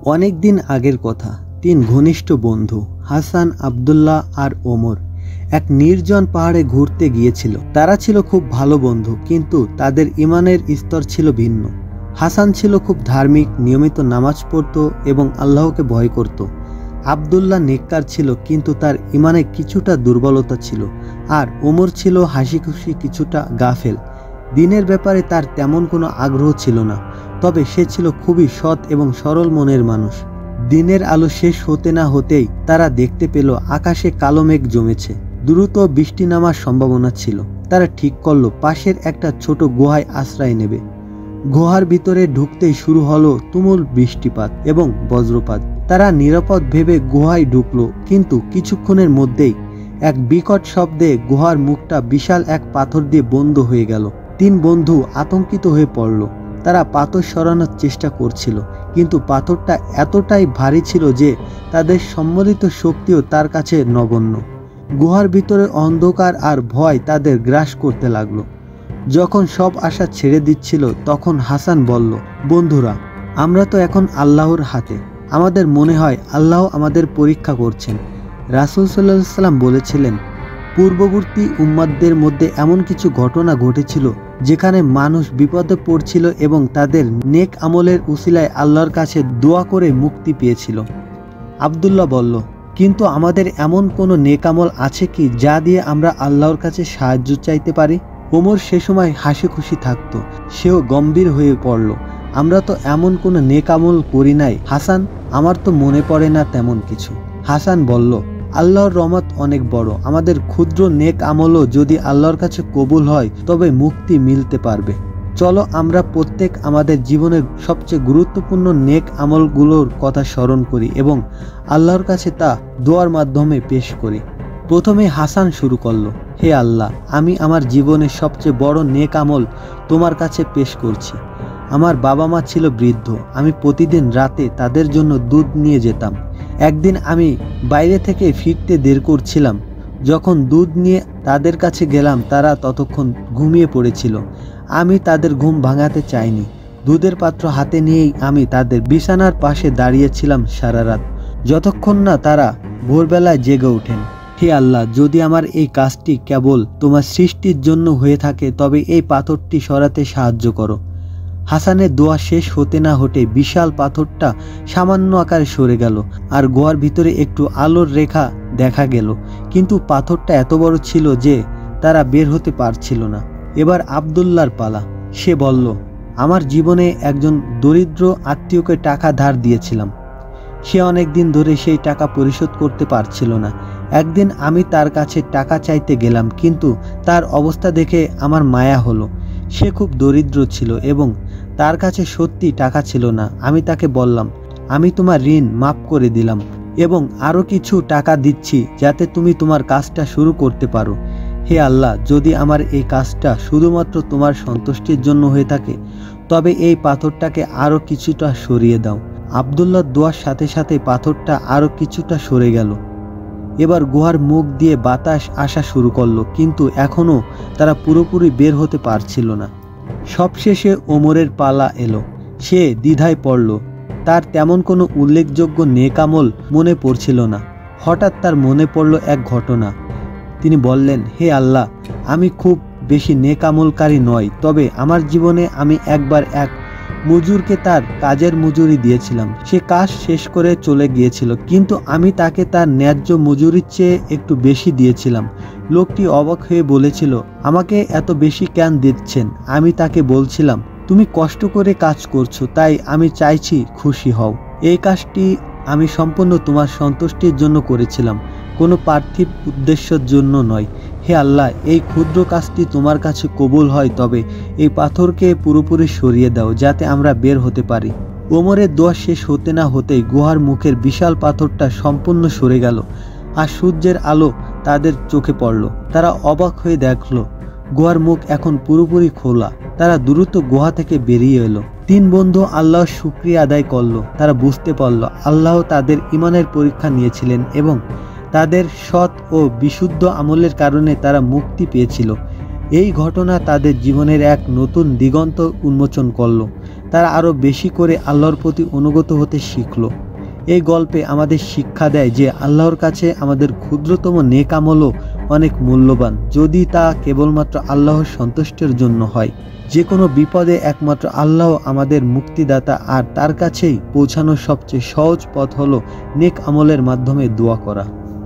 অনেক দিন আগের কথা। তিন ঘনিষ্ঠ বন্ধু হাসান, আব্দুল্লাহ আর ওমর এক নির্জন পাহাড়ে ঘুরতে গিয়েছিল। তারা ছিল খুব ভালো বন্ধু, কিন্তু তাদের ইমানের স্তর ছিল ভিন্ন। হাসান ছিল খুব ধার্মিক, নিয়মিত নামাজ পড়ত এবং আল্লাহকে ভয় করত। আব্দুল্লাহ নেককার ছিল, কিন্তু তার ইমানে কিছুটা দুর্বলতা ছিল। আর ওমর ছিল হাসি খুশি, কিছুটা গাফেল। দিনের ব্যাপারে তার তেমন কোনো আগ্রহ ছিল না, তবে সে ছিল খুবই সৎ এবং সরল মনের মানুষ। দিনের আলো শেষ হতে না হতেই তারা দেখতে পেল আকাশে কালো মেঘ জমেছে। দ্রুত বৃষ্টি নামার সম্ভাবনা ছিল। তারা ঠিক করলো পাশের একটা ছোট গুহায় আশ্রয় নেবে। গুহার ভিতরে ঢুকতেই শুরু হলো তুমুল বৃষ্টিপাত এবং বজ্রপাত। তারা নিরাপদ ভেবে গুহায় ঢুকলো, কিন্তু কিছুক্ষণের মধ্যেই এক বিকট শব্দে গুহার মুখটা বিশাল এক পাথর দিয়ে বন্ধ হয়ে গেল। তিন বন্ধু আতঙ্কিত হয়ে পড়ল। তারা পাথর সরানোর চেষ্টা করছিল, কিন্তু পাথরটা এতটাই ভারী ছিল যে তাদের সম্মিলিত শক্তিও তার কাছে নগণ্য। গুহার ভিতরে অন্ধকার আর ভয় তাদের গ্রাস করতে লাগলো। যখন সব আশা ছেড়ে দিচ্ছিল, তখন হাসান বলল, বন্ধুরা, আমরা তো এখন আল্লাহর হাতে। আমাদের মনে হয় আল্লাহ আমাদের পরীক্ষা করছেন। রাসূল সাল্লাল্লাহু আলাইহি ওয়াসাল্লাম বলেছিলেন, পূর্ববর্তী উম্মাতদের মধ্যে এমন কিছু ঘটনা ঘটেছিল যেখানে মানুষ বিপদে পড়ছিল এবং তাদের নেক আমলের উসিলায় আল্লাহর কাছে দোয়া করে মুক্তি পেয়েছিল। আব্দুল্লাহ বলল, কিন্তু আমাদের এমন কোনো নেক আমল আছে কি যা দিয়ে আমরা আল্লাহর কাছে সাহায্য চাইতে পারি? ওমর সে সময় হাসি খুশি থাকত। সেও গম্ভীর হয়ে পড়ল, আমরা তো এমন কোনো নেক আমল করি নাই হাসান, আমার তো মনে পড়ে না তেমন কিছু। হাসান বলল, আল্লাহর রহমত অনেক বড়। আমাদের ক্ষুদ্র নেক আমলও যদি আল্লাহর কাছে কবুল হয় তবে মুক্তি মিলতে পারবে। চলো আমরা প্রত্যেক আমাদের জীবনের সবচেয়ে গুরুত্বপূর্ণ নেক আমলগুলোর কথা স্মরণ করি এবং আল্লাহর কাছে তা দোয়ার মাধ্যমে পেশ করি। প্রথমে হাসান শুরু করলো, হে আল্লাহ, আমি আমার জীবনের সবচেয়ে বড় নেক আমল তোমার কাছে পেশ করছি। আমার বাবা মা ছিল বৃদ্ধ। আমি প্রতিদিন রাতে তাদের জন্য দুধ নিয়ে যেতাম। একদিন আমি বাইরে থেকে ফিরতে দেরি করছিলাম। যখন দুধ নিয়ে তাদের কাছে গেলাম, তারা ততক্ষণ ঘুমিয়ে পড়েছিল। আমি তাদের ঘুম ভাঙাতে চাইনি। দুধের পাত্র হাতে নিয়েই আমি তাদের বিছানার পাশে দাঁড়িয়েছিলাম সারা রাত, যতক্ষণ না তারা ভোরবেলায় জেগে ওঠেন। হে আল্লাহ, যদি আমার এই কাজটি কেবল তোমার সৃষ্টির জন্য হয়ে থাকে তবে এই পাথরটি সরাতে সাহায্য করো। হাসানের দোয়া শেষ হতে না হতে বিশাল পাথরটা সামান্য আকারে সরে গেল আর গুহার ভিতরে একটু আলোর রেখা দেখা গেল, কিন্তু পাথরটা এত বড় ছিল যে তারা বের হতে পারছিল না। এবার আব্দুল্লাহর পালা। সে বলল, আমার জীবনে একজন দরিদ্র আত্মীয়কে টাকা ধার দিয়েছিলাম। সে অনেক দিন ধরে সেই টাকা পরিশোধ করতে পারছিল না। একদিন আমি তার কাছে টাকা চাইতে গেলাম, কিন্তু তার অবস্থা দেখে আমার মায়া হলো। সে খুব দরিদ্র ছিল এবং তার কাছে সত্যি টাকা ছিল না। আমি তাকে বললাম, আমি তোমার ঋণ মাফ করে দিলাম এবং আরও কিছু টাকা দিচ্ছি যাতে তুমি তোমার কাজটা শুরু করতে পারো। হে আল্লাহ, যদি আমার এই কাজটা শুধুমাত্র তোমার সন্তুষ্টির জন্য হয়ে থাকে তবে এই পাথরটাকে আরও কিছুটা সরিয়ে দাও। আব্দুল্লাহর দোয়ার সাথে সাথে পাথরটা আরও কিছুটা সরে গেল। এবার গুহার মুখ দিয়ে বাতাস আসা শুরু করলো, কিন্তু এখনও তারা পুরোপুরি বের হতে পারছিল না। সবশেষে ওমরের পালা এলো। সে দ্বিধায় পড়ল। তার তেমন কোনো উল্লেখযোগ্য নেক আমল মনে পড়ছিল না। হঠাৎ তার মনে পড়ল এক ঘটনা। তিনি বললেন, হে আল্লাহ, আমি খুব বেশি নেক আমলকারী নই, তবে আমার জীবনে আমি একবার এক মজুরকে তার কাজের মজুরি দিয়েছিলাম। সে কাজ শেষ করে চলে গিয়েছিল, কিন্তু আমি তাকে তার ন্যায্য মজুরির চেয়ে একটু বেশি দিয়েছিলাম। লোকটি অবাক হয়ে বলেছিল, আমাকে এত বেশি কেন দিচ্ছেন? আমি তাকে বলছিলাম, তুমি কষ্ট করে কাজ করছো, তাই আমি চাইছি খুশি হও। এই কাজটি আমি সম্পূর্ণ তোমার সন্তুষ্টির জন্য করেছিলাম, কোনো পার্থিব উদ্দেশ্যের জন্য নয়। হে আল্লাহ, এই ক্ষুদ্র কাজটি তোমার কাছে কবুল হয় তবে এই পাথরকে পুরোপুরি সরিয়ে দাও যাতে আমরা বের হতে পারি। ওমরের দোয়া শেষ হতে না হতেই গুহার মুখের বিশাল পাথরটা সম্পূর্ণ সরে গেল আর সূর্যের আলো তাদের চোখে পড়ল। তারা অবাক হয়ে দেখল গুহার মুখ এখন পুরোপুরি খোলা। তারা দ্রুত গুহা থেকে বেরিয়ে এলো। তিন বন্ধু আল্লাহর শুকরিয়া আদায় করলো। তারা বুঝতে পারল আল্লাহ তাদের ইমানের পরীক্ষা নিয়েছিলেন এবং তাদের সৎ ও বিশুদ্ধ আমলের কারণে তারা মুক্তি পেয়েছিল। এই ঘটনা তাদের জীবনের এক নতুন দিগন্ত উন্মোচন করল। তারা আরও বেশি করে আল্লাহর প্রতি অনুগত হতে শিখল। এই গল্পে আমাদের শিক্ষা দেয় যে আল্লাহর কাছে আমাদের ক্ষুদ্রতম নেক আমলও অনেক মূল্যবান, যদি তা কেবলমাত্র আল্লাহর সন্তুষ্টের জন্য হয়। যে কোনো বিপদে একমাত্র আল্লাহ আমাদের মুক্তিদাতা, আর তার কাছেই পৌঁছানোর সবচেয়ে সহজ পথ হলো নেক আমলের মাধ্যমে দোয়া করা।